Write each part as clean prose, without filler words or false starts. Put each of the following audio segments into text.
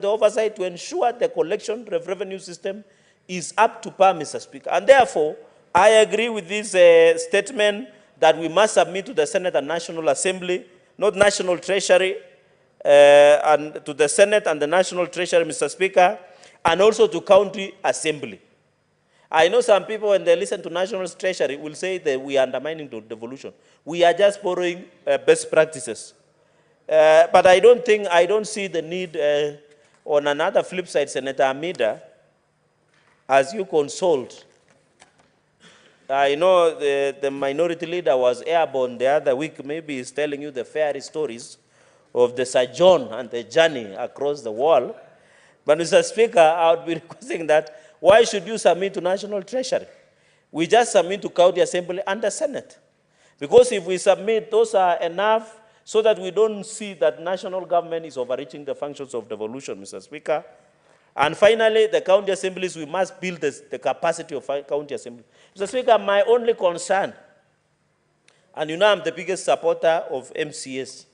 the oversight to ensure the collection revenue system is up to par, Mr. Speaker. And therefore, I agree with this statement that we must submit to the Senate and National Assembly, not National Treasury, and to the Senate and the National Treasury, Mr. Speaker, and also to County Assembly. I know some people, when they listen to National Treasury, will say that we are undermining the devolution. We are just borrowing best practices. But I don't see the need. On another flip side, Senator Amida, as you consult, I know the minority leader was airborne the other week. Maybe he's telling you the fairy stories of the sojourn and the journey across the world. But Mr. Speaker, I would be requesting that, why should you submit to National Treasury? We just submit to County Assembly and the Senate. Because if we submit, those are enough so that we don't see that national government is overreaching the functions of devolution, Mr. Speaker. And finally, the county assemblies, we must build the capacity of county assembly. Mr. Speaker, my only concern, and you know I'm the biggest supporter of MCS,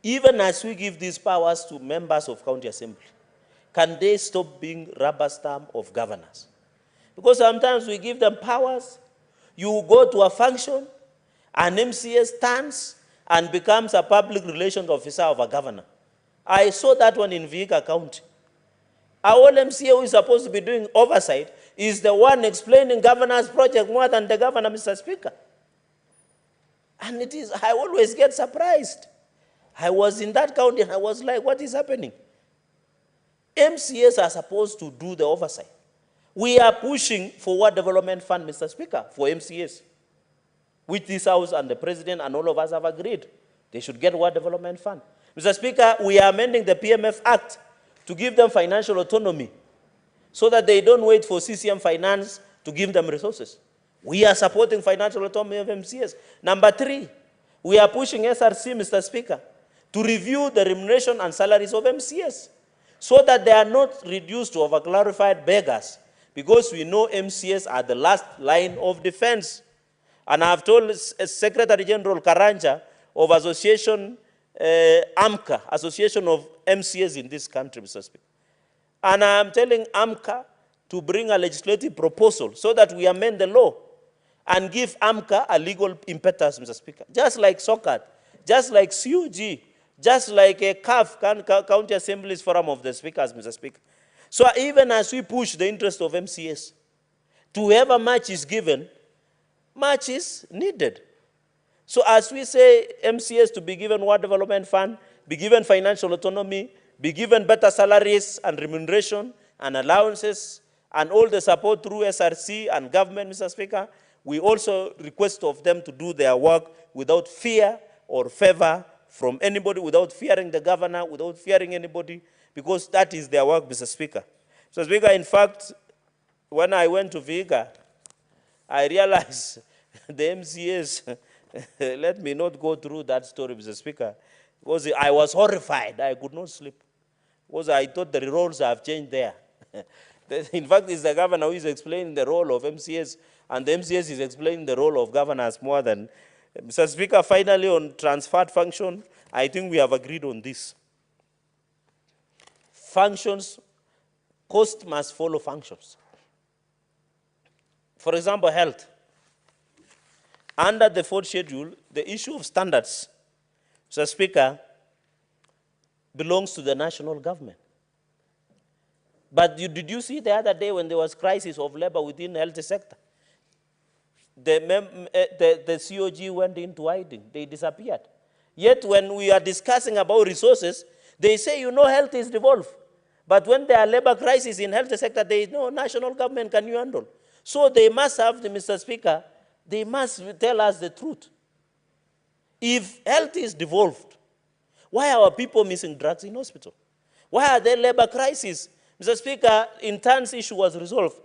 even as we give these powers to members of county assembly, can they stop being rubber stamp of governors? Because sometimes we give them powers, you go to a function, an MCS stands and becomes a public relations officer of a governor. I saw that one in Vihiga County. Our MCA who is supposed to be doing oversight is the one explaining governor's project more than the governor, Mr. Speaker. And I always get surprised. I was in that county and I was like, what is happening? MCAs are supposed to do the oversight. We are pushing for what development fund, Mr. Speaker, for MCAs, which this House and the President and all of us have agreed. They should get what development fund. Mr. Speaker, we are amending the PMF Act to give them financial autonomy so that they don't wait for CCM Finance to give them resources. We are supporting financial autonomy of MCAs. Number 3, we are pushing SRC, Mr. Speaker, to review the remuneration and salaries of MCAs so that they are not reduced to overglorified beggars, because we know MCAs are the last line of defense. And I have told Secretary General Karanja of Association AMCA, Association of MCAs in this country, Mr. Speaker. And I am telling AMCA to bring a legislative proposal so that we amend the law and give AMCA a legal impetus, Mr. Speaker. Just like SOCAT, just like CUG, just like a CAF, County Assemblies Forum of the Speakers, Mr. Speaker. So even as we push the interest of MCAs, to whoever much is given, much is needed. So as we say MCAs to be given what development fund, be given financial autonomy, be given better salaries and remuneration and allowances and all the support through SRC and government, Mr. Speaker, we also request of them to do their work without fear or favor from anybody, without fearing the governor, without fearing anybody, because that is their work, Mr. Speaker. So, Speaker, in fact, when I went to Vihiga, I realized the MCAs, let me not go through that story, Mr. Speaker, because I was horrified. I could not sleep, because I thought the roles have changed there. In fact, it's the governor who is explaining the role of MCAs, and the MCAs is explaining the role of governors more than. Mr. Speaker, finally on transferred function, I think we have agreed on this. Functions, cost must follow functions. For example, health. Under the 4th schedule, the issue of standards, Mr. Speaker, belongs to the national government. But did you see the other day when there was crisis of labor within the health sector? The COG went into hiding. They disappeared. Yet when we are discussing about resources, they say, you know, health is devolved. But when there are labor crises in health sector, they know national government can you handle. So they must have, Mr. Speaker, they must tell us the truth. If health is devolved, why are people missing drugs in hospital? Why are there labor crises? Mr. Speaker, intern's issue was resolved.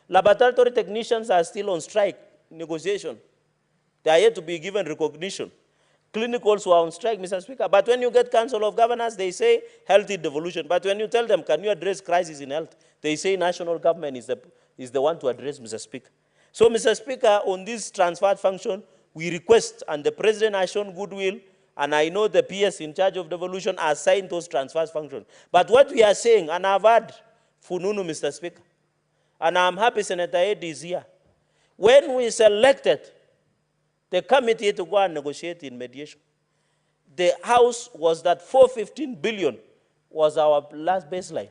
Laboratory technicians are still on strike, negotiation. They are yet to be given recognition. Clinicals were on strike, Mr. Speaker. But when you get Council of Governors, they say health is devolution. But when you tell them, can you address crisis in health, they say national government is the one to address, Mr. Speaker. So, Mr. Speaker, on this transferred function, we request, and the President has shown goodwill and I know the PS in charge of devolution assigned those transfers functions. But what we are saying, and I've heard Fununu, Mr. Speaker, and I'm happy Senator Eddy is here. When we selected the committee to go and negotiate in mediation, the House was that 415 billion was our last baseline.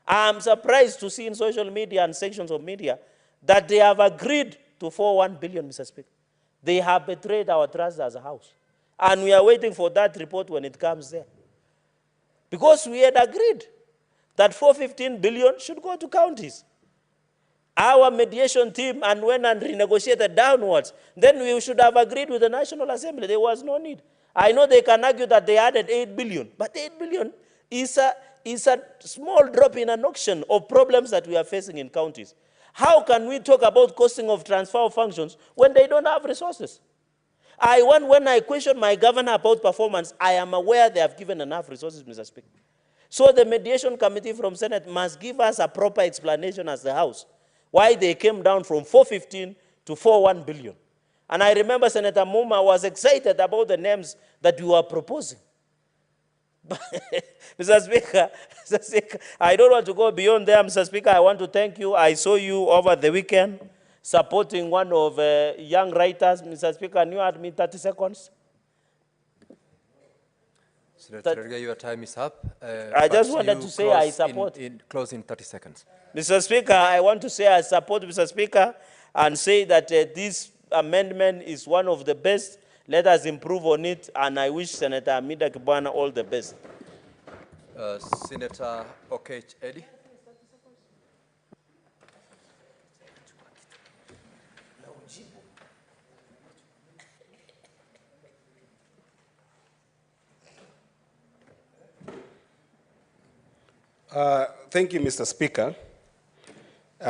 I'm surprised to see in social media and sections of media that they have agreed to 41 billion, Mr. Speaker. They have betrayed our trust as a House. And we are waiting for that report when it comes there. Because we had agreed that 415 billion should go to counties. Our mediation team and went and renegotiated downwards. Then we should have agreed with the National Assembly. There was no need. I know they can argue that they added 8 billion, but 8 billion is a small drop in an ocean of problems that we are facing in counties. How can we talk about costing of transfer of functions when they don't have resources? When I question my governor about performance, I am aware they have given enough resources, Mr. Speaker. So the mediation committee from Senate must give us a proper explanation as the House why they came down from 415 to 41 billion. And I remember Senator Muma was excited about the names that you were proposing. Mr. Speaker, I don't want to go beyond there, Mr. Speaker. I want to thank you. I saw you over the weekend supporting one of young writers. Mr. Speaker, can you add me 30 seconds? Senator Cherargei, your time is up. I just wanted to say I support. Close in 30 seconds. Mr. Speaker, I want to say I support Mr. Speaker and say that this amendment is one of the best. Let us improve on it, and I wish Senator Amida Kibwana all the best. Senator Eddy. Thank you, Mr. Speaker.